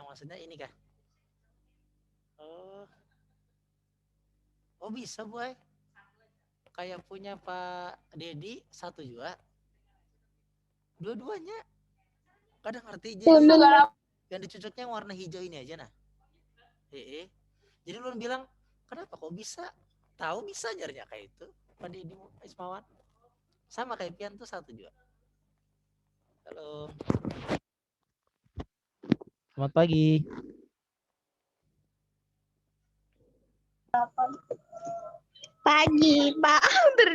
maksudnya ini kah? Oh, oh bisa boy. Kayak punya Pak Dedi satu juga. Dua-duanya. Kadang ngerti jadi yang dicucuknya warna hijau ini aja nah. Jadi lu bilang kenapa kok bisa? Tahu bisa jarnya kayak itu. Pak Dedi Ismawan. Sama kayak Pian tuh satu juga. Halo. Selamat pagi. Pagi, Pak.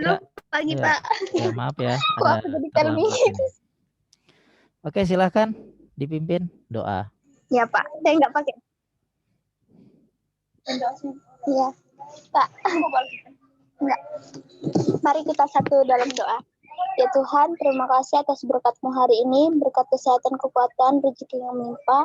Ya, Pagi, ya, Pak. ya maaf ya, Kok ada aku jadi terlambat termi? ini. Oke, silahkan dipimpin doa. Ya, Pak. Saya nggak pakai. Iya, Pak. Enggak. Mari kita satu dalam doa. Ya Tuhan, terima kasih atas berkat-Mu hari ini, berkat kesehatan, kekuatan, rezeki yang menimpa,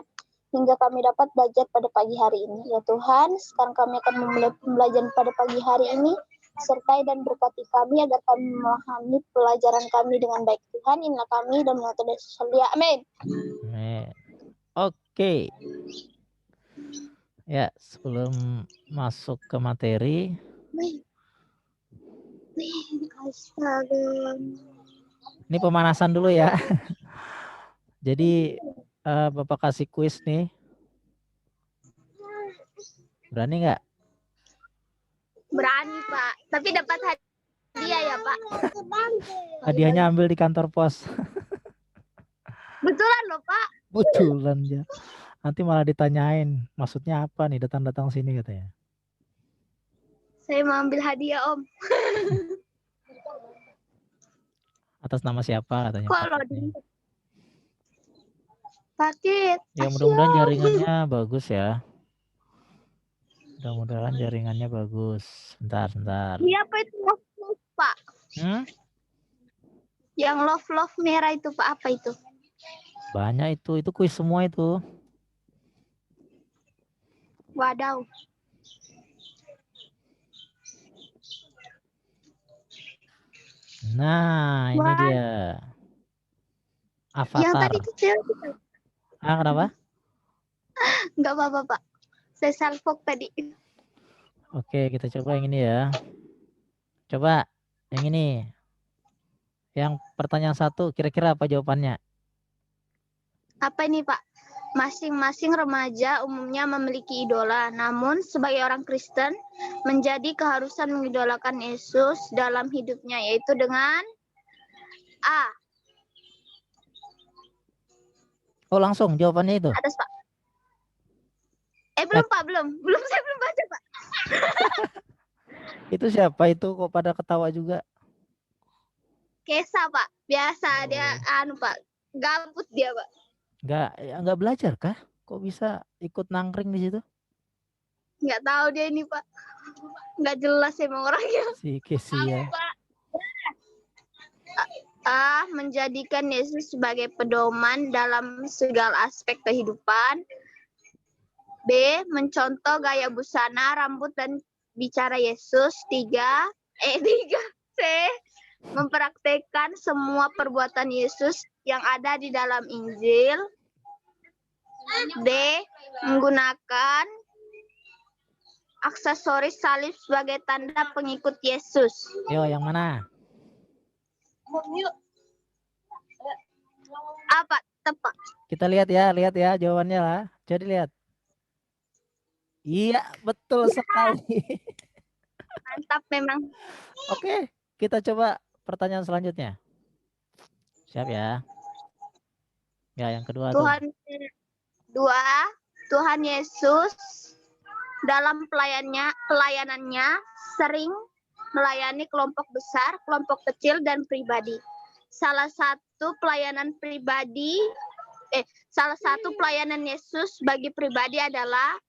hingga kami dapat belajar pada pagi hari ini. Ya Tuhan, sekarang kami akan memulai pembelajaran pada pagi hari ini, sertai dan berkati kami agar kami memahami pelajaran kami dengan baik. Tuhan, inilah kami dan mengatur Yesus. Amin. Oke. Ya, sebelum masuk ke materi. Astaga. Ini pemanasan dulu ya. Jadi Bapak kasih kuis nih. Berani nggak? Berani, Pak. Tapi dapat hadiah ya, Pak. Hadiahnya ambil di kantor pos. Betulan loh, Pak. Betulan ya. Nanti malah ditanyain, maksudnya apa nih datang-datang sini katanya. Saya mau ambil hadiah, Om. Atas nama siapa katanya? Kalau sakit. Ya mudah-mudahan jaringannya bagus ya. Mudah-mudahan jaringannya bagus. Bentar. Iya, apa itu love, Pak? Yang love merah itu, Pak, apa itu? Banyak itu kuis semua itu. Wadaw. Nah, ini dia. Avatar. Yang tadi itu cewek. Kenapa? Enggak apa-apa, Pak. Saya salfok tadi. Oke, kita coba yang ini ya. Coba yang ini. Yang pertanyaan 1, kira-kira apa jawabannya? Apa ini, Pak? Masing-masing remaja umumnya memiliki idola, namun sebagai orang Kristen menjadi keharusan mengidolakan Yesus dalam hidupnya, yaitu dengan A. Oh, langsung jawabannya itu. Atas, Pak. Belum, Pak, belum. Saya belum baca, Pak. Itu siapa itu kok pada ketawa juga? Kesa, Pak. Biasa dia Pak. Gabut dia, Pak. Enggak belajar kah? Kok bisa ikut nangkring di situ? Enggak tahu dia ini, Pak. Enggak jelas emang orangnya. Si Kesia. A. Menjadikan Yesus sebagai pedoman dalam segala aspek kehidupan. B. Mencontoh gaya busana, rambut, dan bicara Yesus. 3. C. Mempraktekkan semua perbuatan Yesus yang ada di dalam Injil. D. Menggunakan aksesoris salib sebagai tanda pengikut Yesus. Yo, yang mana? Apa? Tepat. Kita lihat ya jawabannya lah. Jadi lihat. Iya, betul sekali. Mantap memang. Oke, kita coba pertanyaan selanjutnya. Siap ya. Ya, yang kedua Tuhan Yesus dalam pelayanannya sering melayani kelompok besar, kelompok kecil, dan pribadi. Salah satu pelayanan Yesus bagi pribadi adalah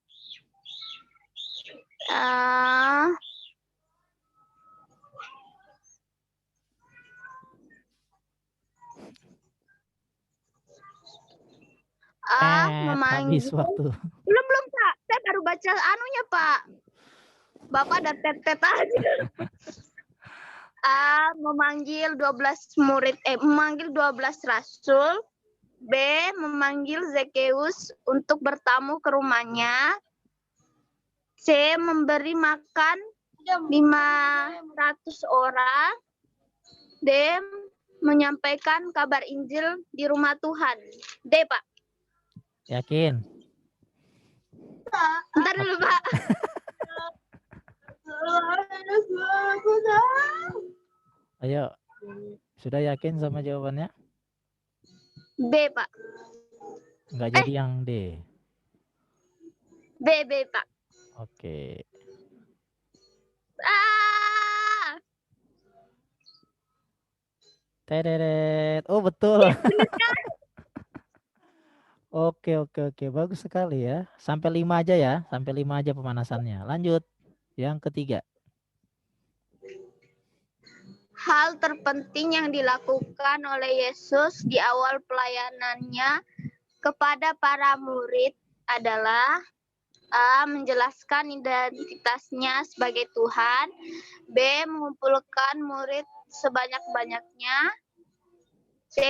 habis waktu. Belum, Pak. Saya baru baca anunya, Pak. Bapak ada tet-tet aja. A. Memanggil 12 rasul. B. Memanggil Zekeus untuk bertamu ke rumahnya. C. Memberi makan 500 orang. D. Menyampaikan kabar Injil di rumah Tuhan. D, Pak. Yakin? Bentar dulu, Pak. Ayo. Sudah yakin sama jawabannya? B, Pak. Nggak jadi yang D. B, Pak. Oke. Ah! Tederet. Oh, betul. Oke. Bagus sekali ya. Sampai 5 aja ya. Sampai 5 aja pemanasannya. Lanjut. Yang ketiga. Hal terpenting yang dilakukan oleh Yesus di awal pelayanannya kepada para murid adalah A. Menjelaskan identitasnya sebagai Tuhan. B. Mengumpulkan murid sebanyak-banyaknya. C.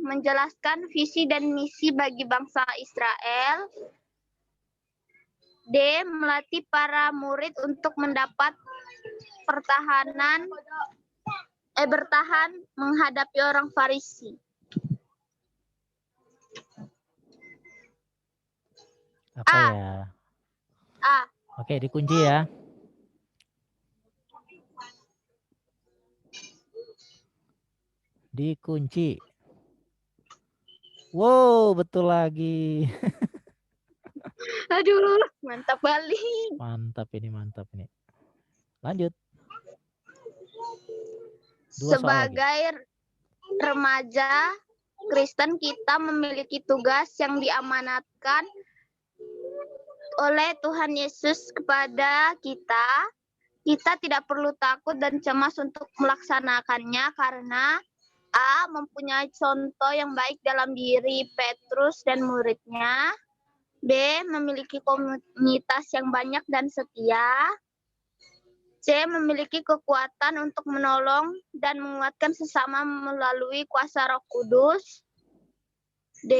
Menjelaskan visi dan misi bagi bangsa Israel. D. Melatih para murid untuk mendapat bertahan menghadapi orang Farisi. Apa A. ya? A. Oke, dikunci ya. Dikunci. Wow, betul lagi. Aduh, mantap kali. Mantap ini. Lanjut. 2 soal lagi. Sebagai remaja Kristen, kita memiliki tugas yang diamanatkan oleh Tuhan Yesus kepada kita. Kita tidak perlu takut dan cemas untuk melaksanakannya karena A. Mempunyai contoh yang baik dalam diri Petrus dan muridnya. B. Memiliki komunitas yang banyak dan setia. C. Memiliki kekuatan untuk menolong dan menguatkan sesama melalui kuasa Roh Kudus. D.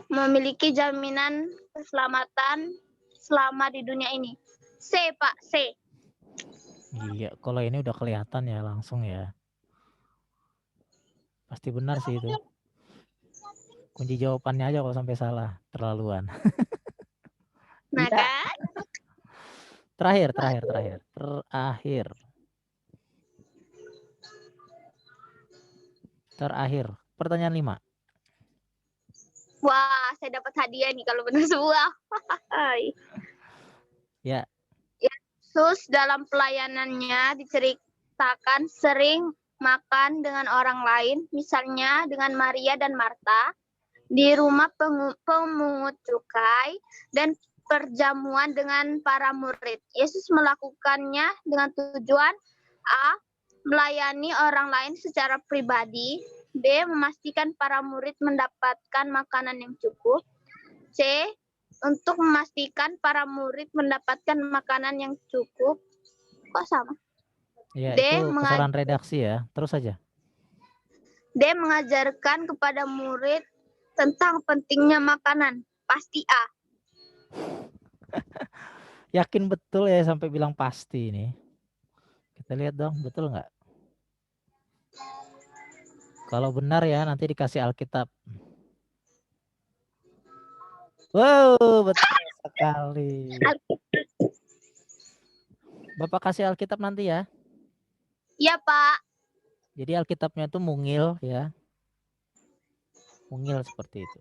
Memiliki jaminan keselamatan selama di dunia ini. C, Pak. C. Iya, kalau ini udah kelihatan ya langsung ya. Pasti benar sih itu. Kunci jawabannya aja kalau sampai salah, terlaluan. Nah, Iya. kan? Terakhir. Pertanyaan 5. Wah, saya dapat hadiah nih kalau benar semua. Ya. Yesus dalam pelayanannya diceritakan sering makan dengan orang lain, misalnya dengan Maria dan Marta, di rumah pemungut cukai, dan perjamuan dengan para murid. Yesus melakukannya dengan tujuan A. Melayani orang lain secara pribadi. B. Memastikan para murid mendapatkan makanan yang cukup. C. Untuk memastikan para murid mendapatkan makanan yang cukup. Kok sama? Ya, D. itu kesalahan redaksi ya. Terus aja. D. Mengajarkan kepada murid tentang pentingnya makanan. Pasti A. Yakin betul ya sampai bilang pasti ini. Kita lihat dong, betul nggak? Kalau benar ya nanti dikasih Alkitab. Wow, betul sekali. Bapak kasih Alkitab nanti ya. Iya, Pak. Jadi Alkitabnya itu mungil ya. Mungil seperti itu.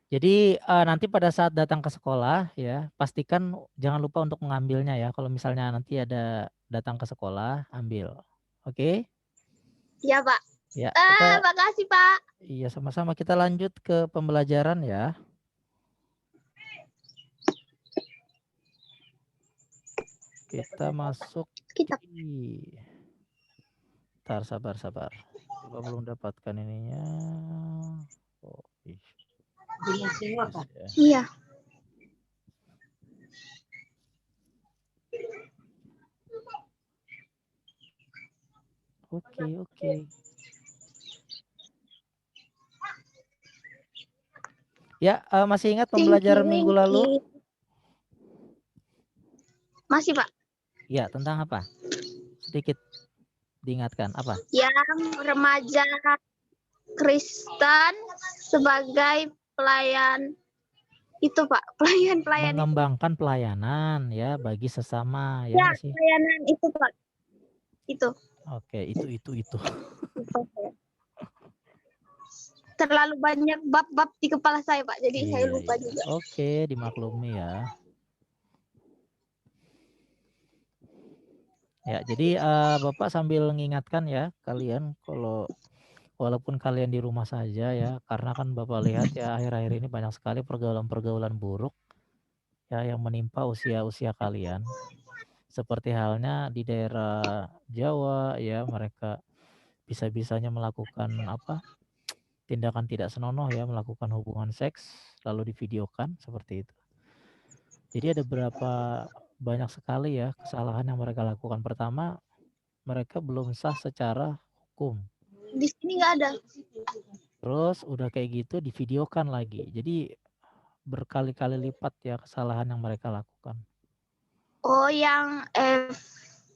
Jadi nanti pada saat datang ke sekolah ya, pastikan jangan lupa untuk mengambilnya ya. Kalau misalnya nanti ada datang ke sekolah, ambil. Oke? Iya, Pak. Ya, kita Makasih, Pak. iya sama-sama kita lanjut ke pembelajaran ya. Kita masuk di sabar. Coba belum dapatkan ininya. Oh, Iya. Oke. Ya, masih ingat Tinky pembelajaran minggu lalu? Winky. Masih Pak. Ya, tentang apa? Sedikit diingatkan apa? Yang remaja Kristen sebagai pelayan itu Pak, pelayan itu. Mengembangkan pelayanan ya bagi sesama ya Ya, nggak sih? pelayanan itu Pak. Itu. Oke, itu. Itu. Terlalu banyak bab-bab di kepala saya Pak, jadi saya Iya, lupa iya. juga. Oke, dimaklumi ya. Ya, jadi Bapak sambil mengingatkan ya kalian kalau walaupun kalian di rumah saja ya, karena kan Bapak lihat ya akhir-akhir ini banyak sekali pergaulan-pergaulan buruk ya yang menimpa usia-usia kalian. Seperti halnya di daerah Jawa ya, mereka bisa-bisanya melakukan apa? Tindakan tidak senonoh ya, melakukan hubungan seks lalu divideokan seperti itu. Jadi ada berapa banyak sekali ya kesalahan yang mereka lakukan. Pertama, mereka belum sah secara hukum. Di sini nggak ada. Terus udah kayak gitu divideokan lagi. Jadi berkali-kali lipat ya kesalahan yang mereka lakukan. Oh, yang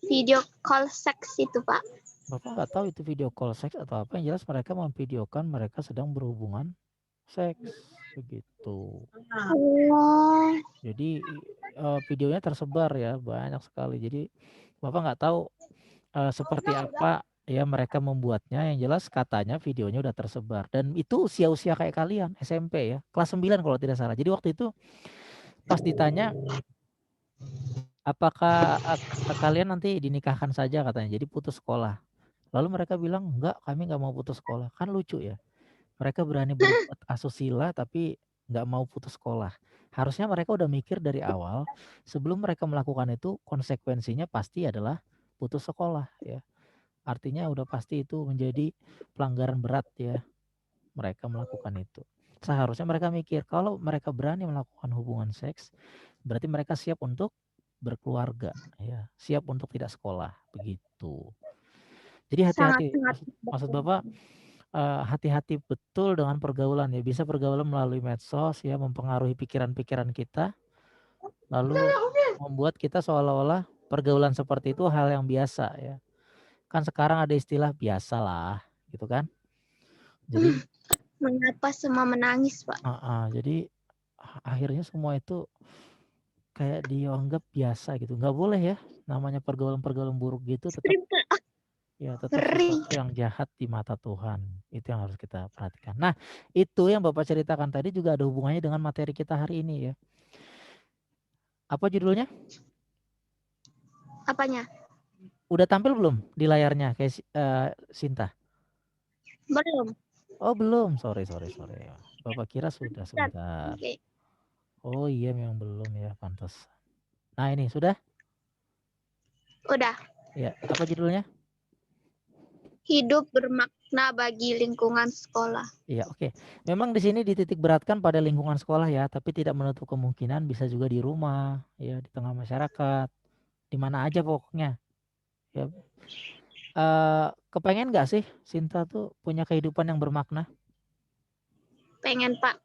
video call seks itu Pak. Bapak nggak tahu itu video call seks atau apa, yang jelas mereka memvideokan mereka sedang berhubungan seks begitu. Oh, Jadi videonya tersebar ya banyak sekali. Jadi Bapak nggak tahu seperti apa ya mereka membuatnya, yang jelas katanya videonya udah tersebar dan itu usia-usia kayak kalian SMP ya, kelas 9 kalau tidak salah. Jadi waktu itu pas ditanya apakah kalian nanti dinikahkan saja katanya, jadi putus sekolah. Lalu mereka bilang enggak, kami nggak mau putus sekolah. Kan lucu ya, mereka berani berbuat asusila tapi nggak mau putus sekolah. Harusnya mereka udah mikir dari awal sebelum mereka melakukan itu, konsekuensinya pasti adalah putus sekolah ya. Artinya udah pasti itu menjadi pelanggaran berat ya, mereka melakukan itu. Seharusnya mereka mikir kalau mereka berani melakukan hubungan seks, berarti mereka siap untuk berkeluarga ya, siap untuk tidak sekolah begitu. Jadi hati-hati, sangat-sangat. maksud Bapak hati-hati betul dengan pergaulan ya. Bisa pergaulan melalui medsos ya, mempengaruhi pikiran-pikiran kita, lalu membuat kita seolah-olah pergaulan seperti itu hal yang biasa ya. Kan sekarang ada istilah biasalah gitu kan. Jadi Mengapa semua menangis Pak? jadi akhirnya semua itu kayak dianggap biasa gitu. Nggak boleh ya, namanya pergaulan-pergaulan buruk gitu tetap Sering, Pak. ya, tetap Ngeri. sesuatu yang jahat di mata Tuhan. Itu yang harus kita perhatikan. Nah, itu yang Bapak ceritakan tadi juga ada hubungannya dengan materi kita hari ini ya. Apa judulnya? Apanya? Udah tampil belum di layarnya kayak Sinta? Belum. Oh, belum. Sorry. Bapak kira sudah sebentar. Oke. Oh iya, memang belum ya, pantas. Nah, ini sudah? Udah. Ya, apa judulnya? Hidup bermakna bagi lingkungan sekolah. Iya, oke. Memang di sini dititik beratkan pada lingkungan sekolah ya, tapi tidak menutup kemungkinan bisa juga di rumah, ya, di tengah masyarakat, di mana aja pokoknya. Ya. Kepengen nggak sih Sinta tuh punya kehidupan yang bermakna? Pengen Pak.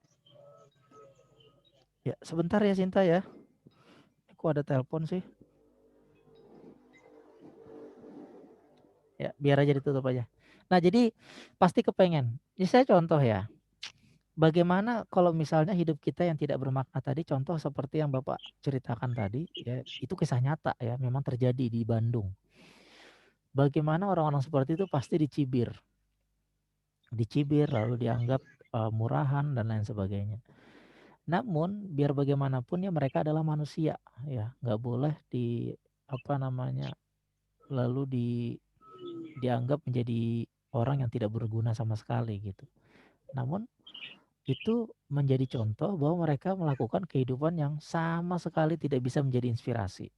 Ya, sebentar ya Sinta ya. Kok ada telepon sih? Ya, biar aja ditutup aja. Nah, jadi pasti kepengen. Ini saya contoh ya. Bagaimana kalau misalnya hidup kita yang tidak bermakna tadi, contoh seperti yang Bapak ceritakan tadi, ya, itu kisah nyata ya, memang terjadi di Bandung. Bagaimana orang-orang seperti itu pasti dicibir lalu dianggap murahan dan lain sebagainya. Namun biar bagaimanapun ya mereka adalah manusia ya, nggak boleh lalu dianggap menjadi orang yang tidak berguna sama sekali gitu. Namun itu menjadi contoh bahwa mereka melakukan kehidupan yang sama sekali tidak bisa menjadi inspirasi.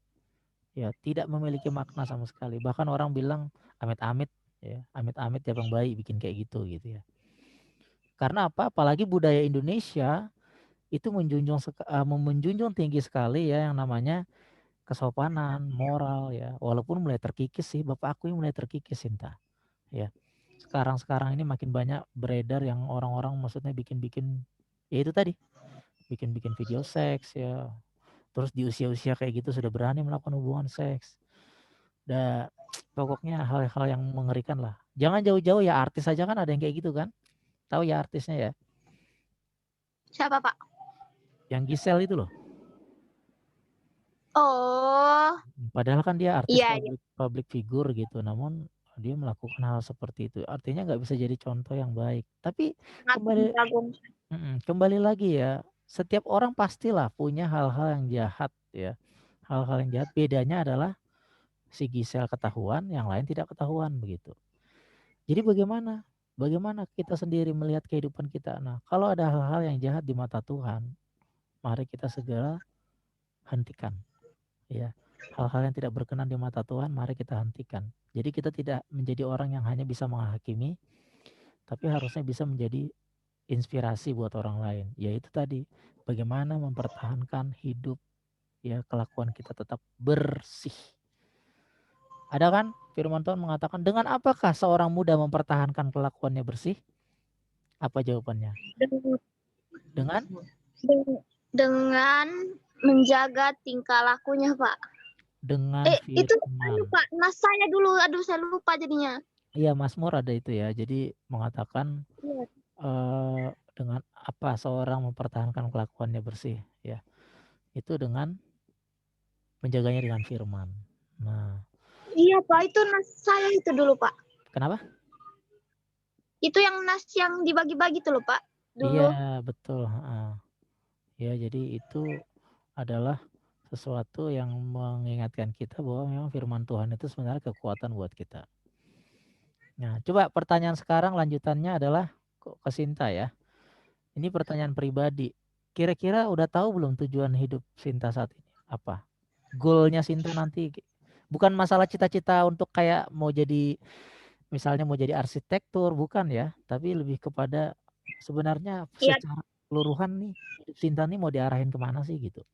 Ya, tidak memiliki makna sama sekali. Bahkan orang bilang amit-amit ya, amit-amit ya Bang Bayi bikin kayak gitu ya. Karena apa? Apalagi budaya Indonesia itu menjunjung tinggi sekali ya yang namanya kesopanan, moral ya. Walaupun mulai terkikis sih, Bapak aku yang mulai terkikis Sinta. Ya. Sekarang ini makin banyak beredar yang orang-orang maksudnya bikin-bikin Ya itu tadi, bikin-bikin video seks ya. Terus di usia-usia kayak gitu sudah berani melakukan hubungan seks. Pokoknya hal-hal yang mengerikan lah. Jangan jauh-jauh ya, artis aja kan ada yang kayak gitu kan. Tahu ya artisnya ya, Siapa, Pak? yang Giselle itu loh. Oh, Padahal kan dia artis iya, iya. public figure gitu, namun dia melakukan hal seperti itu. Artinya nggak bisa jadi contoh yang baik. Tapi Sangat kembali mengagumkan. kembali lagi ya, setiap orang pastilah punya hal-hal yang jahat ya. Hal-hal yang jahat, bedanya adalah si Giselle ketahuan, yang lain tidak ketahuan begitu. Jadi bagaimana? Bagaimana kita sendiri melihat kehidupan kita? Nah, kalau ada hal-hal yang jahat di mata Tuhan, mari kita segera hentikan. Ya, hal-hal yang tidak berkenan di mata Tuhan, mari kita hentikan. Jadi kita tidak menjadi orang yang hanya bisa menghakimi, tapi harusnya bisa menjadi inspirasi buat orang lain. Yaitu tadi, bagaimana mempertahankan hidup, ya kelakuan kita tetap bersih. Ada kan firman Tuhan mengatakan, dengan apakah seorang muda mempertahankan kelakuannya bersih? Apa jawabannya? Dengan Dengan menjaga tingkah lakunya, Pak. dengan Itu firman. Pak, nas saya dulu. Aduh, saya lupa jadinya. Iya, Mazmur ada itu ya. Jadi mengatakan Iya. dengan apa seorang mempertahankan kelakuannya bersih ya. Itu dengan menjaganya dengan firman. Nah, Iya, Pak, itu nas saya itu dulu, Pak. kenapa? Itu yang nas yang dibagi-bagi tuh loh, Pak. Dulu. Iya, betul. Ya, jadi itu adalah sesuatu yang mengingatkan kita bahwa memang firman Tuhan itu sebenarnya kekuatan buat kita. Nah, coba pertanyaan sekarang lanjutannya adalah ke Sinta ya. Ini pertanyaan pribadi. Kira-kira udah tahu belum tujuan hidup Sinta saat ini? Apa? Goalnya Sinta nanti. Bukan masalah cita-cita untuk kayak mau jadi, misalnya mau jadi arsitektur, bukan ya. Tapi lebih kepada sebenarnya Iya, secara keseluruhan nih, hidup Sinta nih mau diarahin kemana sih gitu.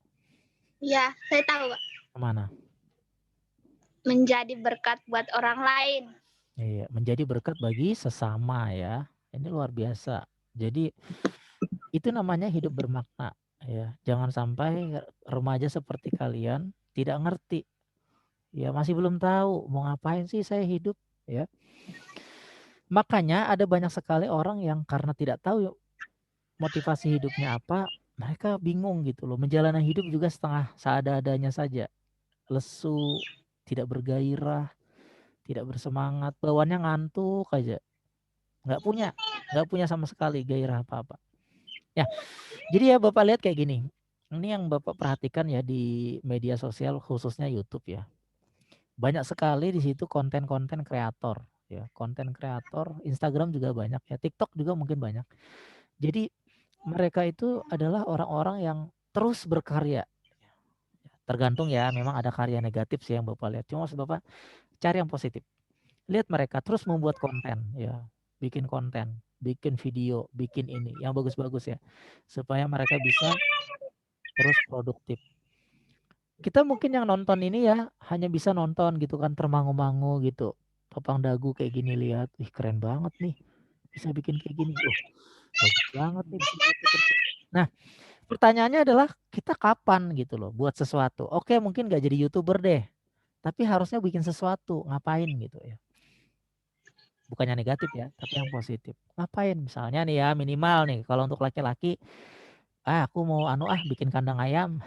iya, saya tahu, Pak. Kemana? Menjadi berkat buat orang lain. Iya, menjadi berkat bagi sesama ya. Ini luar biasa. Jadi itu namanya hidup bermakna ya. Jangan sampai remaja seperti kalian tidak ngerti. Ya masih belum tahu mau ngapain sih saya hidup ya. Makanya ada banyak sekali orang yang karena tidak tahu motivasi hidupnya apa, mereka bingung gitu loh. Menjalani hidup juga setengah seada-adanya saja. Lesu, tidak bergairah, tidak bersemangat, bawaannya ngantuk aja. Nggak punya sama sekali gairah apa-apa. Ya, jadi ya Bapak lihat kayak gini. Ini yang Bapak perhatikan ya di media sosial khususnya YouTube ya. Banyak sekali di situ konten-konten kreator ya, konten kreator, Instagram juga banyak ya, TikTok juga mungkin banyak. Jadi mereka itu adalah orang-orang yang terus berkarya. Tergantung ya, memang ada karya negatif sih yang Bapak lihat. Cuma maksud Bapak cari yang positif. Lihat mereka terus membuat konten ya, bikin konten, bikin video, bikin ini yang bagus-bagus ya. Supaya mereka bisa terus produktif. Kita mungkin yang nonton ini ya hanya bisa nonton gitu kan, termangu-mangu gitu. Topang dagu kayak gini, lihat, ih keren banget nih. Bisa bikin kayak gini. Bagus banget nih bisa gitu terus. Nah, pertanyaannya adalah kita kapan gitu loh buat sesuatu. Oke, mungkin gak jadi YouTuber deh. Tapi harusnya bikin sesuatu, ngapain gitu ya. Bukannya negatif ya, tapi yang positif. Ngapain misalnya nih ya, minimal nih kalau untuk laki-laki, aku mau bikin kandang ayam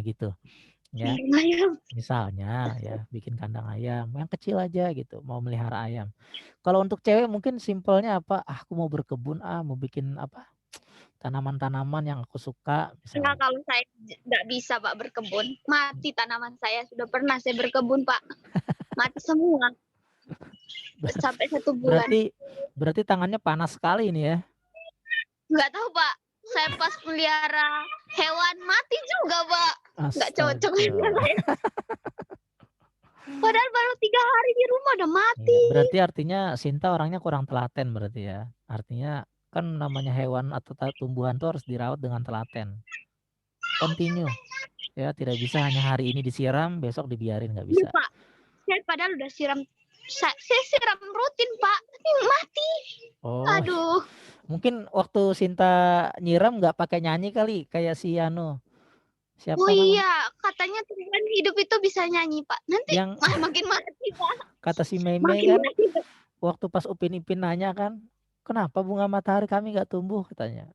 gitu ya. Misalnya ya, bikin kandang ayam yang kecil aja gitu, mau melihara ayam. Kalau untuk cewek mungkin simpelnya apa? Aku mau berkebun, mau bikin apa? Tanaman-tanaman yang aku suka Nah, misalnya. kalau saya nggak bisa, Pak, berkebun. Mati tanaman saya. Sudah pernah saya berkebun, Pak. Mati semua. Sampai 1 bulan. Berarti tangannya panas sekali ini ya. Nggak tahu, Pak. Saya pas pelihara hewan mati juga, Pak. Nggak cocok. Padahal baru 3 hari di rumah udah mati. Ya, berarti artinya Sinta orangnya kurang telaten berarti ya. Artinya kan namanya hewan atau tumbuhan tuh harus dirawat dengan telaten. Continue. Ya, tidak bisa hanya hari ini disiram, besok dibiarin, nggak bisa. Ya, Pak. Saya padahal udah siram. Saya siram rutin, Pak. Tapi mati. Oh. Aduh. Mungkin waktu Sinta nyiram nggak pakai nyanyi kali kayak si siapa Oh namanya? iya, katanya tujuan hidup itu bisa nyanyi, Pak. Nanti Yang makin mati, Pak. kata si Meme Makin kan mati. waktu pas Upin Ipin nanya kan, kenapa bunga matahari kami nggak tumbuh katanya.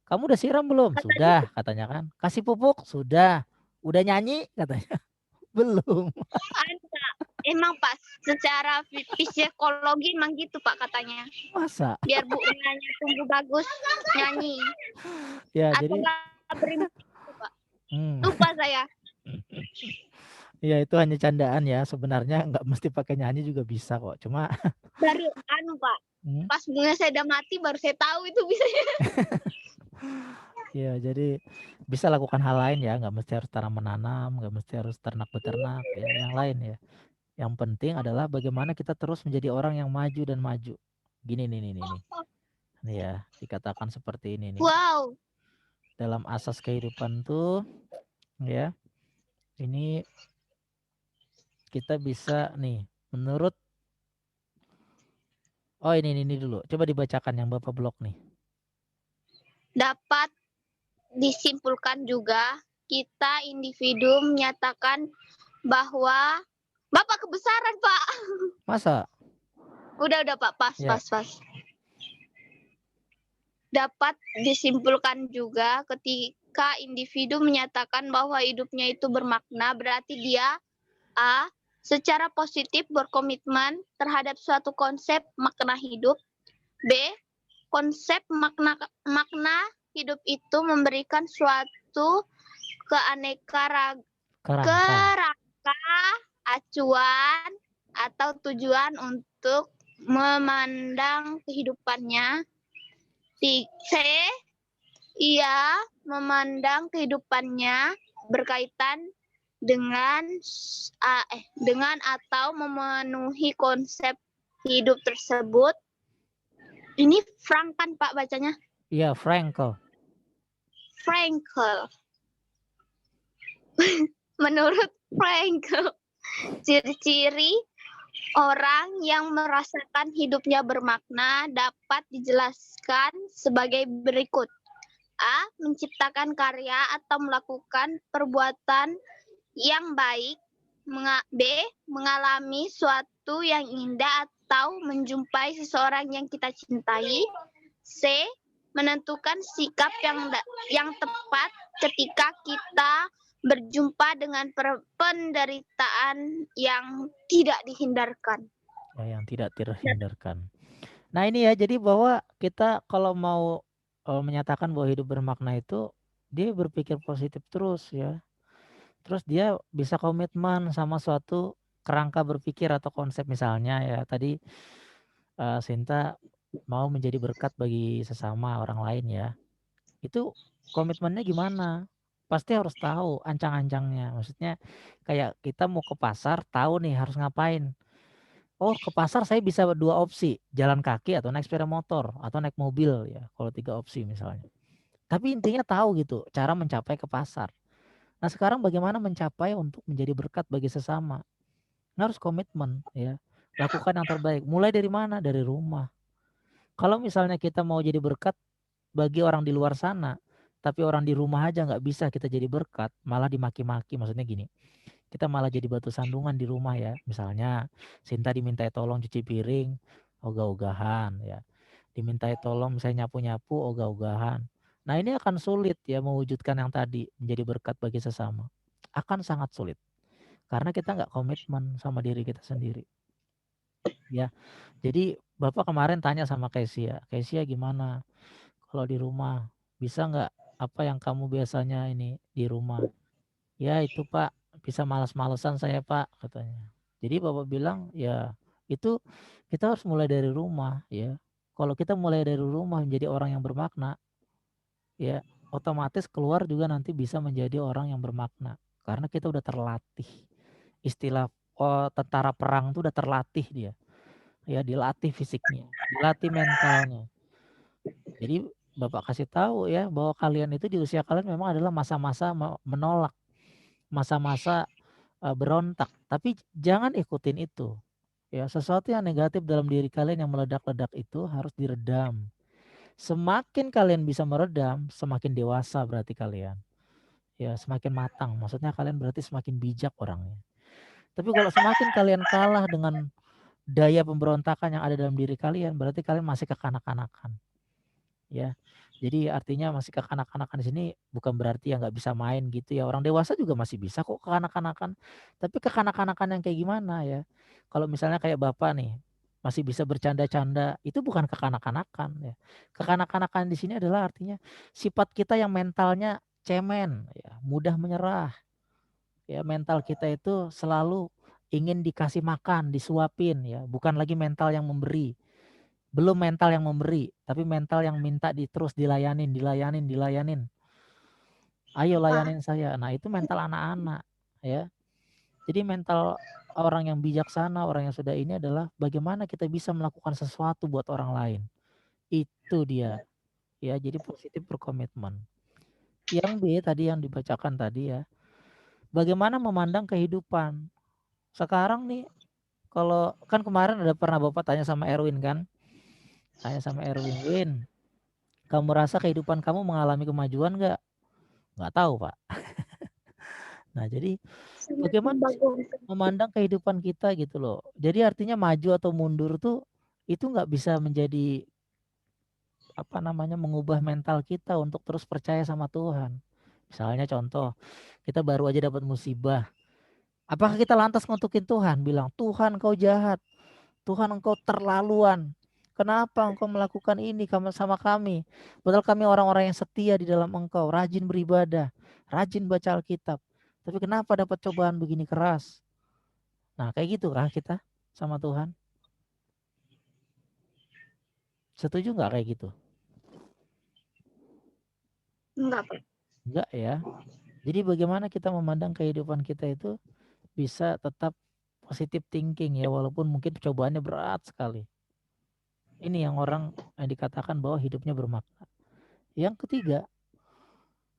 Kamu udah siram belum? Katanya Sudah katanya kan. Kasih pupuk? Sudah. Udah nyanyi katanya. Belum. anu, Pak. Emang Pak, secara psikologi emang gitu Pak katanya. Masa? Biar bunganya tumbuh bagus, nyanyi. Ya Atau jadi nggak berimpi, Pak. hmm. Lupa saya. Ya itu hanya candaan ya. Sebenarnya nggak mesti pakai nyanyi juga bisa kok. Cuma Baru anu Pak, hmm, pas bunga saya udah mati baru saya tahu itu bisa. ya jadi bisa lakukan hal lain ya. Nggak mesti harus tanam menanam, nggak mesti harus ternak beternak ya. Yang lain ya. Yang penting adalah bagaimana kita terus menjadi orang yang maju dan maju. Gini nih. Nih ya, dikatakan seperti ini nih. Wow. Dalam asas kehidupan tuh ya, ini kita bisa nih menurut ini dulu. Coba dibacakan yang Bapak blok nih. Dapat disimpulkan juga kita individu menyatakan bahwa Bapak kebesaran Pak. Masa? Udah Pak, pas. Dapat disimpulkan juga ketika individu menyatakan bahwa hidupnya itu bermakna, berarti dia A. Secara positif berkomitmen terhadap suatu konsep makna hidup. B. Konsep makna hidup itu memberikan suatu kerangka, acuan, atau tujuan untuk memandang kehidupannya. C. Ia memandang kehidupannya berkaitan dengan atau memenuhi konsep hidup tersebut. Ini Frank kan Pak bacanya? Iya, Frankel. Menurut Frankel, ciri-ciri orang yang merasakan hidupnya bermakna dapat dijelaskan sebagai berikut. A. Menciptakan karya atau melakukan perbuatan yang baik. B. Mengalami suatu yang indah atau menjumpai seseorang yang kita cintai. C. Menentukan sikap yang tepat ketika kita berjumpa dengan penderitaan yang tidak dihindarkan. Ya, yang tidak terhindarkan. Nah ini ya, jadi bahwa kita kalau mau menyatakan bahwa hidup bermakna itu, dia berpikir positif terus ya. Terus dia bisa komitmen sama suatu kerangka berpikir atau konsep, misalnya ya tadi Sinta mau menjadi berkat bagi sesama orang lain ya. Itu komitmennya gimana? Pasti harus tahu ancang-ancangnya. Maksudnya kayak kita mau ke pasar, tahu nih harus ngapain. Oh, ke pasar saya bisa 2 opsi, jalan kaki atau naik sepeda motor atau naik mobil ya, kalau 3 opsi misalnya. Tapi intinya tahu gitu cara mencapai ke pasar. Nah, sekarang bagaimana mencapai untuk menjadi berkat bagi sesama? Harus komitmen ya. Lakukan yang terbaik. Mulai dari mana? Dari rumah. Kalau misalnya kita mau jadi berkat bagi orang di luar sana, tapi orang di rumah aja nggak bisa kita jadi berkat, malah dimaki-maki. Maksudnya gini, kita malah jadi batu sandungan di rumah ya. Misalnya Sinta dimintai tolong cuci piring, ogah-ogahan ya. Dimintai tolong misalnya nyapu-nyapu, ogah-ogahan. Nah ini akan sulit ya mewujudkan yang tadi, menjadi berkat bagi sesama. Akan sangat sulit. Karena kita nggak komitmen sama diri kita sendiri. Ya, jadi Bapak kemarin tanya sama Kesia gimana kalau di rumah? Bisa nggak apa yang kamu biasanya ini di rumah? Ya itu Pak, bisa malas-malesan saya Pak katanya. Jadi Bapak bilang ya itu kita harus mulai dari rumah ya. Kalau kita mulai dari rumah menjadi orang yang bermakna ya otomatis keluar juga nanti bisa menjadi orang yang bermakna. Karena kita udah terlatih. Istilah tentara perang itu udah terlatih dia. Ya dilatih fisiknya, dilatih mentalnya. Jadi Bapak kasih tahu ya bahwa kalian itu di usia kalian memang adalah masa-masa menolak, masa-masa berontak, tapi jangan ikutin itu. Ya, sesuatu yang negatif dalam diri kalian yang meledak-ledak itu harus diredam Semakin kalian bisa meredam, semakin dewasa berarti kalian. Ya, semakin matang. Maksudnya kalian berarti semakin bijak orangnya. Tapi kalau semakin kalian kalah dengan daya pemberontakan yang ada dalam diri kalian, berarti kalian masih kekanak-kanakan. Ya. Jadi artinya masih kekanak-kanakan di sini bukan berarti ya nggak bisa main gitu ya. Orang dewasa juga masih bisa kok kekanak-kanakan. Tapi kekanak-kanakan yang kayak gimana ya? Kalau misalnya kayak Bapak nih, masih bisa bercanda-canda, itu bukan kekanak-kanakan ya. Kekanak-kanakan di sini adalah artinya sifat kita yang mentalnya cemen ya, mudah menyerah. Ya, mental kita itu selalu ingin dikasih makan, disuapin ya, bukan lagi mental yang memberi. Belum mental yang memberi, tapi mental yang minta terus dilayanin. Ayo layanin saya. Nah, itu mental anak-anak ya. Jadi mental orang yang bijaksana, orang yang sudah ini adalah bagaimana kita bisa melakukan sesuatu buat orang lain. Itu dia. Ya, jadi positif berkomitmen. Yang B tadi yang dibacakan tadi ya. Bagaimana memandang kehidupan. Sekarang nih kalau kan kemarin ada pernah Bapak tanya sama Erwin kan? Tanya sama Erwin, "Win, kamu rasa kehidupan kamu mengalami kemajuan nggak?" Nggak tahu, Pak. Nah, jadi Sangat bagaimana sih membagus. memandang kehidupan kita gitu loh. Jadi artinya maju atau mundur tuh itu nggak bisa menjadi apa namanya mengubah mental kita untuk terus percaya sama Tuhan. Misalnya contoh, kita baru aja dapat musibah. Apakah kita lantas ngutukin Tuhan, bilang, "Tuhan kau jahat, Tuhan engkau terlaluan. Kenapa engkau melakukan ini sama kami? Padahal kami orang-orang yang setia di dalam engkau, rajin beribadah, rajin baca Alkitab. Tapi kenapa dapat cobaan begini keras?" Nah, kayak gitu kah kita sama Tuhan? Setuju nggak kayak gitu? Enggak, Pak. Enggak ya. Jadi bagaimana kita memandang kehidupan kita itu bisa tetap positive thinking ya, walaupun mungkin cobaannya berat sekali. Ini yang orang yang dikatakan bahwa hidupnya bermakna. Yang ketiga,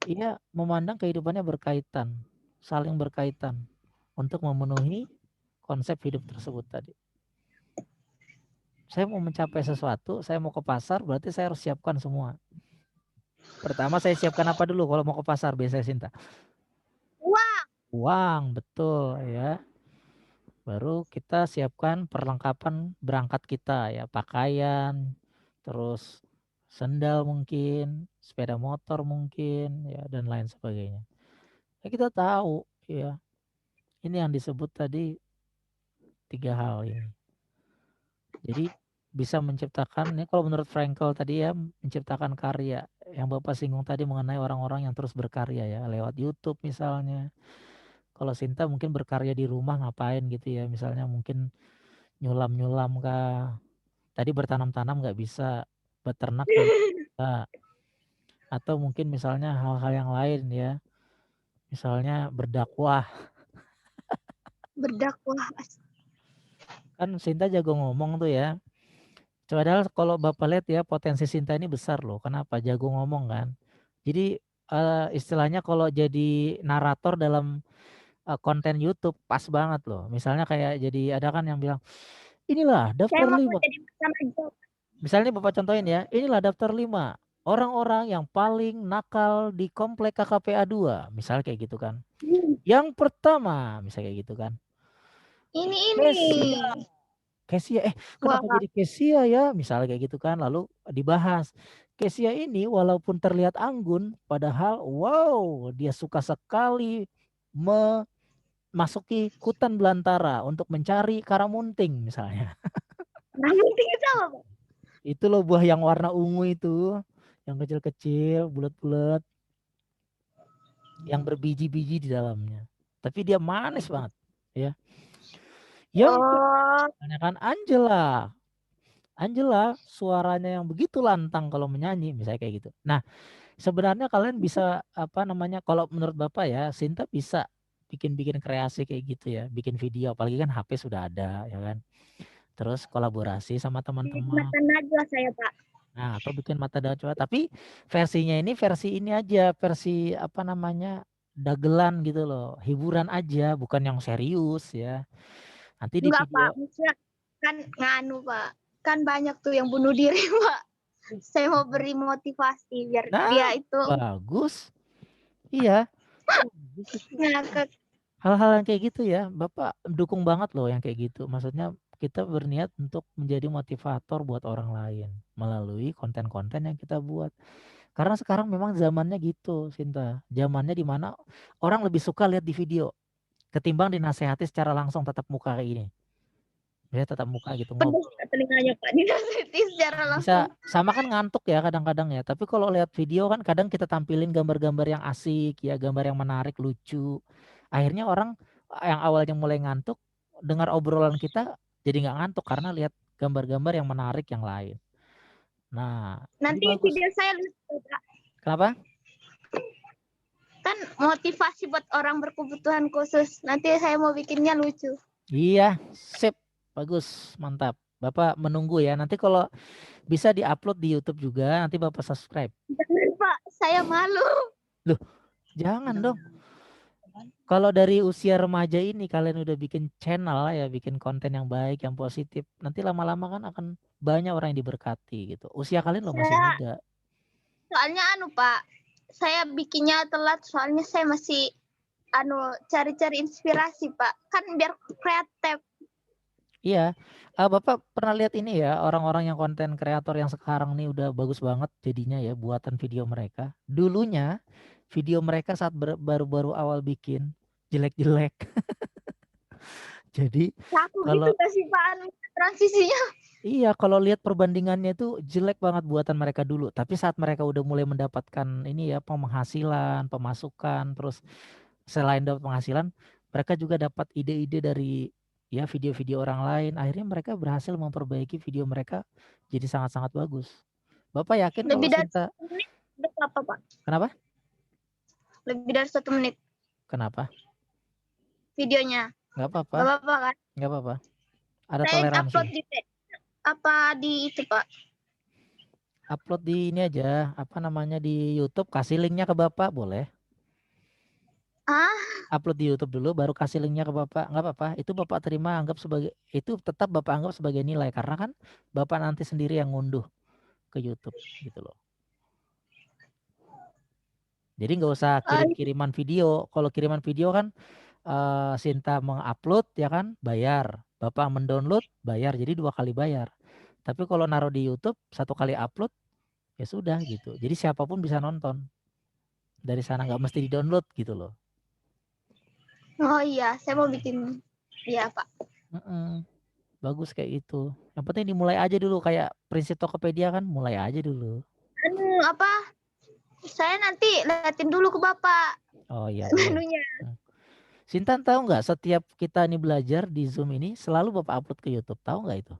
ia memandang kehidupannya berkaitan, saling berkaitan untuk memenuhi konsep hidup tersebut tadi. Saya mau mencapai sesuatu, saya mau ke pasar, berarti saya harus siapkan semua. Pertama saya siapkan apa dulu kalau mau ke pasar biasanya Sinta? Wah, Uang, betul ya. Baru kita siapkan perlengkapan berangkat kita ya, pakaian, terus sendal mungkin, sepeda motor mungkin ya dan lain sebagainya. Ya kita tahu ya, ini yang disebut tadi 3 hal ini. Jadi bisa menciptakan ini kalau menurut Frankl tadi ya, menciptakan karya. Yang Bapak singgung tadi mengenai orang-orang yang terus berkarya ya, lewat YouTube misalnya. Kalau Sinta mungkin berkarya di rumah ngapain gitu ya, misalnya mungkin nyulam-nyulam kah. Tadi bertanam-tanam nggak bisa, beternak juga bisa. Atau mungkin misalnya hal-hal yang lain ya, misalnya berdakwah. berdakwah. Kan Sinta jago ngomong tuh ya. Padahal kalau Bapak lihat ya potensi Sinta ini besar loh. Kenapa? Jago ngomong kan. Jadi istilahnya kalau jadi narator dalam konten YouTube pas banget loh. Misalnya kayak jadi ada kan yang bilang, inilah Saya daftar mau 5. jadi pertama jawab. Misalnya Bapak contohin ya, inilah daftar 5 orang-orang yang paling nakal di komplek KKPA 2. Misal kayak gitu kan. Yang pertama, misalnya kayak gitu kan. Ini. Kesia, Wah, kenapa jadi Kesia ya? Misalnya kayak gitu kan. Lalu dibahas. Kesia ini walaupun terlihat anggun, padahal wow, dia suka sekali memasuki hutan belantara untuk mencari karamunting misalnya. namun tinggi sama, Pak. Itu loh buah yang warna ungu itu, yang kecil-kecil, bulat-bulat, yang berbiji-biji di dalamnya. Tapi dia manis banget, ya. Yang Oh, kan Angela. Angela suaranya yang begitu lantang kalau menyanyi misalnya kayak gitu. Nah, sebenarnya kalian bisa apa namanya kalau menurut Bapak ya, Sinta bisa bikin-bikin kreasi kayak gitu ya, bikin video apalagi kan HP sudah ada ya kan. Terus kolaborasi sama teman-teman. mata najwa saya, Pak. Nah, atau bikin mata dacuan tapi versinya ini versi ini aja, versi apa namanya? Dagelan gitu loh, hiburan aja, bukan yang serius ya. Nanti di Enggak, Pak. video Maksudnya kan nganu, Pak. Kan banyak tuh yang bunuh diri, Pak. Saya mau beri motivasi biar Nah, dia itu bagus. Iya. Bagus itu. ngakak. Hal-hal yang kayak gitu ya, Bapak dukung banget loh yang kayak gitu. Maksudnya kita berniat untuk menjadi motivator buat orang lain melalui konten-konten yang kita buat. Karena sekarang memang zamannya gitu, Sinta. Zamannya dimana orang lebih suka lihat di video ketimbang dinasehati secara langsung tatap muka kayak gini. Ya tatap muka gitu Pedas ngobrol. telinganya Pak dinasihati secara langsung. Bisa sama kan ngantuk ya kadang-kadang ya. Tapi kalau lihat video kan kadang kita tampilin gambar-gambar yang asik ya, gambar yang menarik, lucu. Akhirnya orang yang awalnya mulai ngantuk dengar obrolan kita jadi nggak ngantuk karena lihat gambar-gambar yang menarik yang lain. Nah, ini Nanti bagus. video saya lucu Pak. Kenapa? Kan motivasi buat orang berkebutuhan khusus. Nanti saya mau bikinnya lucu. Iya, sip. Bagus, mantap. Bapak menunggu ya. Nanti kalau bisa diupload di YouTube juga, nanti Bapak subscribe. Jangan Pak, saya malu. Loh, jangan dong. Kalau dari usia remaja ini kalian udah bikin channel ya, bikin konten yang baik, yang positif, nanti lama-lama kan akan banyak orang yang diberkati gitu. Usia kalian loh masih muda. Soalnya Pak, saya bikinnya telat soalnya saya masih cari-cari inspirasi Pak. Kan biar kreatif. Iya, Bapak pernah lihat ini ya, orang-orang yang konten kreator yang sekarang nih udah bagus banget jadinya ya buatan video mereka. Dulunya video mereka saat baru-baru awal bikin jelek-jelek. Jadi Aku kalau gitu kasih Pak transisinya. iya, kalau lihat perbandingannya itu jelek banget buatan mereka dulu. Tapi saat mereka udah mulai mendapatkan ini ya penghasilan, pemasukan, terus selain dapat penghasilan, mereka juga dapat ide-ide dari ya video-video orang lain. Akhirnya mereka berhasil memperbaiki video mereka jadi sangat-sangat bagus. Bapak yakin kalau Lebih dari Sinta 1 menit udah apa Pak? kenapa? Lebih dari 1 menit Kenapa? videonya. Nggak apa-apa, Gak apa-apa kan? nggak apa-apa. Ada Saya toleransi. upload di itu Pak. Upload di ini aja, apa namanya di YouTube, kasih linknya ke Bapak boleh. Upload di YouTube dulu baru kasih linknya ke Bapak, nggak apa-apa, itu Bapak terima, anggap sebagai itu tetap Bapak anggap sebagai nilai karena kan Bapak nanti sendiri yang ngunduh ke YouTube gitu loh. Jadi nggak usah kiriman video. Kalau kiriman video kan Sinta mengupload ya kan bayar, Bapak mendownload bayar, jadi 2 kali bayar. Tapi kalau naruh di YouTube 1 kali upload ya sudah gitu. Jadi siapapun bisa nonton dari sana, nggak mesti di-download gitu loh. Oh iya, saya mau bikin. Iya Pak. Bagus kayak gitu. Yang penting dimulai aja dulu kayak prinsip Tokopedia kan, mulai aja dulu. Saya nanti liatin dulu ke Bapak Oh iya. menunya. Sintan tahu nggak setiap kita nih belajar di Zoom ini selalu Bapak upload ke YouTube, tahu nggak itu?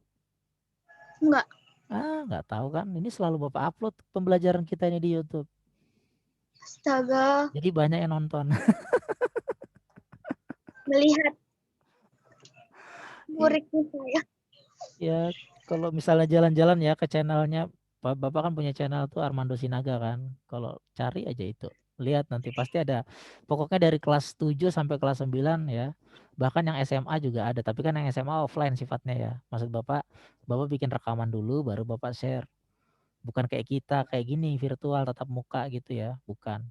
Enggak. Nggak tahu kan? Ini selalu Bapak upload pembelajaran kita ini di YouTube. Astaga. Jadi banyak yang nonton. Melihat muridnya saya. Ya kalau misalnya jalan-jalan ya ke channelnya Bapak kan punya channel tuh Armando Sinaga kan. Kalau cari aja itu, lihat nanti pasti ada. Pokoknya dari kelas 7 sampai kelas 9 ya. Bahkan yang SMA juga ada, tapi kan yang SMA offline sifatnya ya. Maksud Bapak bikin rekaman dulu baru Bapak share. Bukan kayak kita kayak gini virtual tatap muka gitu ya, bukan.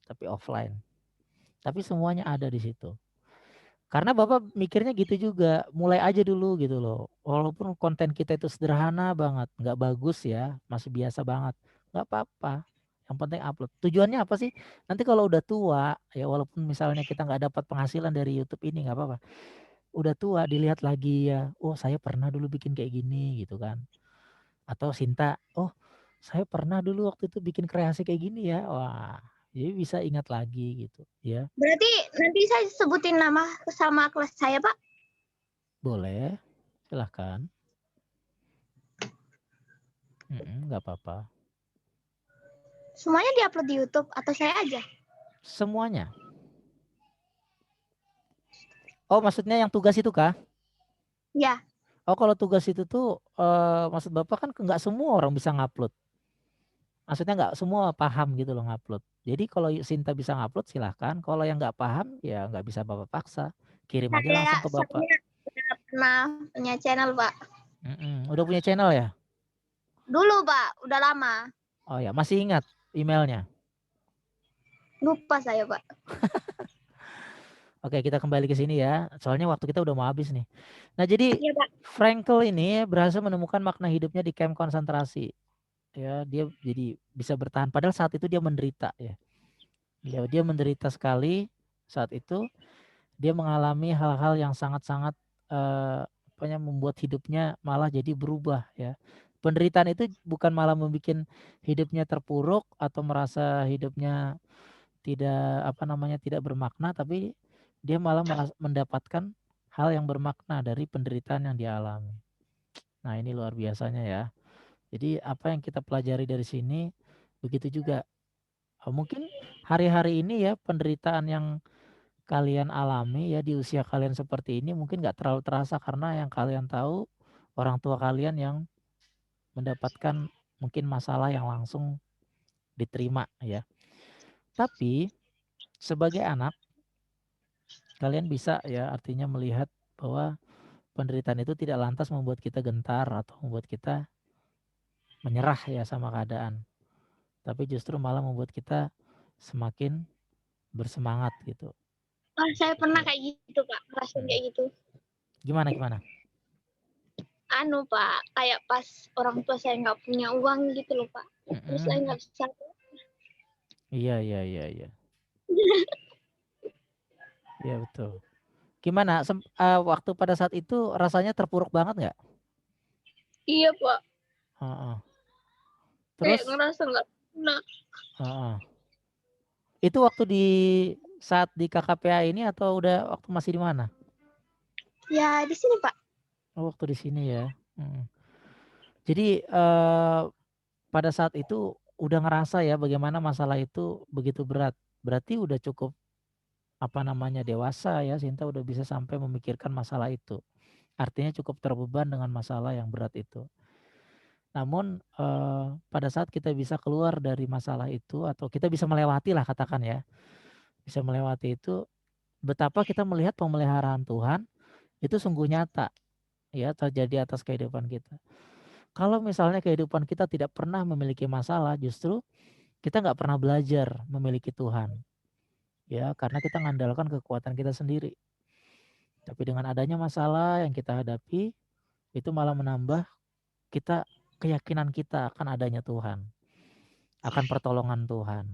Tapi offline. Tapi semuanya ada di situ. Karena Bapak mikirnya gitu juga, mulai aja dulu gitu loh. Walaupun konten kita itu sederhana banget, nggak bagus ya, masih biasa banget, nggak apa-apa. Yang penting upload. Tujuannya apa sih? Nanti kalau udah tua, ya walaupun misalnya kita nggak dapat penghasilan dari YouTube ini nggak apa-apa. Udah tua dilihat lagi ya, oh saya pernah dulu bikin kayak gini gitu kan. Atau Sinta, oh saya pernah dulu waktu itu bikin kreasi kayak gini ya. Wah, jadi bisa ingat lagi gitu ya. Berarti nanti saya sebutin nama sama kelas saya Pak. Boleh, silahkan. Nggak apa-apa. Semuanya diupload di YouTube atau saya aja? Semuanya. Oh maksudnya yang tugas itu kah? Ya. Oh kalau tugas itu tuh maksud Bapak kan nggak semua orang bisa ngupload. Maksudnya nggak semua paham gitu loh ngupload. Jadi kalau Sinta bisa ngupload silahkan. Kalau yang nggak paham ya nggak bisa Bapak paksa. Kirim aja langsung ke Bapak. Saya udah pernah punya channel Pak. Udah punya channel ya? Dulu, Pak. Udah lama. Oh ya, masih ingat emailnya? Lupa saya, Pak. Oke, kita kembali ke sini ya. Soalnya waktu kita udah mau habis nih. Nah, jadi Iya, Pak. Frankl ini berhasil menemukan makna hidupnya di kamp konsentrasi. Ya, dia jadi bisa bertahan padahal saat itu dia menderita ya. Dia menderita sekali saat itu. Dia mengalami hal-hal yang sangat-sangat membuat hidupnya malah jadi berubah ya. Penderitaan itu bukan malah membuat hidupnya terpuruk atau merasa hidupnya tidak bermakna, tapi dia malah mendapatkan hal yang bermakna dari penderitaan yang dia alami. Nah, ini luar biasanya ya. Jadi apa yang kita pelajari dari sini begitu juga. Mungkin hari-hari ini ya penderitaan yang kalian alami ya di usia kalian seperti ini mungkin nggak terlalu terasa karena yang kalian tahu orang tua kalian yang mendapatkan mungkin masalah yang langsung diterima ya. Tapi sebagai anak kalian bisa ya artinya melihat bahwa penderitaan itu tidak lantas membuat kita gentar atau membuat kita menyerah ya sama keadaan. Tapi justru malah membuat kita semakin bersemangat gitu. Oh, saya pernah kayak gitu, Pak. Ngerasain kayak gitu. Gimana? Pak, kayak pas orang tua saya nggak punya uang gitu loh, Pak. Terus saya nggak bisa. Iya. Iya betul. Gimana waktu pada saat itu rasanya terpuruk banget nggak? Iya, Pak. Heeh. Kayak Terus ngerasa nggak pernah. heeh. Itu waktu saat di KKPA ini atau udah waktu masih di mana? Ya, di sini, Pak. Oh, waktu di sini ya. Jadi pada saat itu udah ngerasa ya bagaimana masalah itu begitu berat. Berarti udah cukup dewasa ya, Sinta udah bisa sampai memikirkan masalah itu. Artinya cukup terbeban dengan masalah yang berat itu. Namun pada saat kita bisa keluar dari masalah itu atau kita bisa melewati lah katakan ya. Bisa melewati itu, betapa kita melihat pemeliharaan Tuhan itu sungguh nyata ya terjadi atas kehidupan kita. Kalau misalnya kehidupan kita tidak pernah memiliki masalah, justru kita nggak pernah belajar memiliki Tuhan. Ya, karena kita mengandalkan kekuatan kita sendiri. Tapi dengan adanya masalah yang kita hadapi, itu malah menambah keyakinan kita akan adanya Tuhan. Akan pertolongan Tuhan.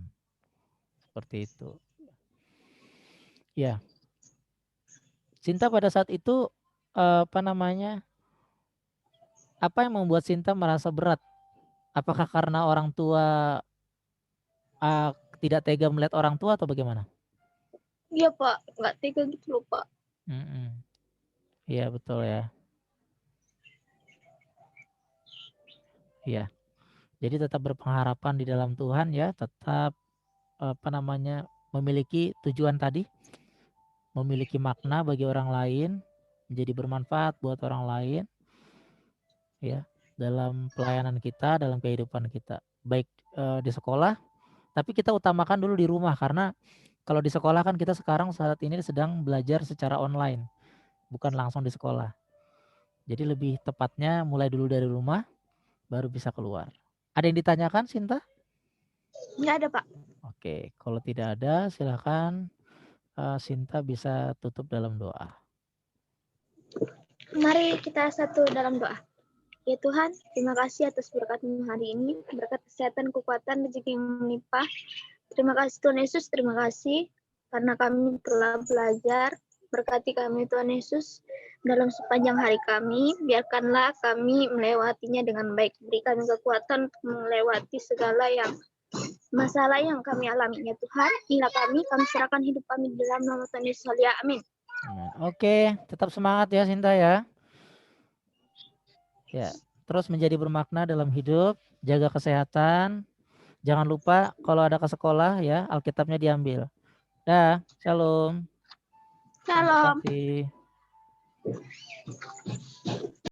Seperti itu. Ya. Sinta pada saat itu apa yang membuat Sinta merasa berat? Apakah karena orang tua tidak tega melihat orang tua atau bagaimana? Iya, Pak. Nggak tega gitu loh, Pak. Iya betul ya. Iya. Jadi tetap berpengharapan di dalam Tuhan ya, tetap memiliki tujuan tadi, memiliki makna bagi orang lain, menjadi bermanfaat buat orang lain ya, dalam pelayanan kita, dalam kehidupan kita. Baik di sekolah, tapi kita utamakan dulu di rumah karena kalau di sekolah kan kita sekarang saat ini sedang belajar secara online, bukan langsung di sekolah. Jadi lebih tepatnya mulai dulu dari rumah, baru bisa keluar. Ada yang ditanyakan, Sinta? Nggak ada, Pak. Oke, kalau tidak ada silakan Sinta bisa tutup dalam doa. Mari kita satu dalam doa. Ya Tuhan, terima kasih atas berkat-Mu hari ini, berkat kesehatan, kekuatan, rezeki yang melimpah. Terima kasih Tuhan Yesus, terima kasih karena kami telah belajar. Berkati kami Tuhan Yesus dalam sepanjang hari kami. Biarkanlah kami melewatinya dengan baik. Beri kami kekuatan untuk melewati segala masalah yang kami alami. Ya Tuhan, inilah kami serahkan hidup kami di dalam nama Tuhan Yesus. Amin. Oke, tetap semangat ya Sinta ya. Ya, terus menjadi bermakna dalam hidup, jaga kesehatan. Jangan lupa kalau ada ke sekolah ya, Alkitabnya diambil. Dah, shalom. Shalom. Terima kasih.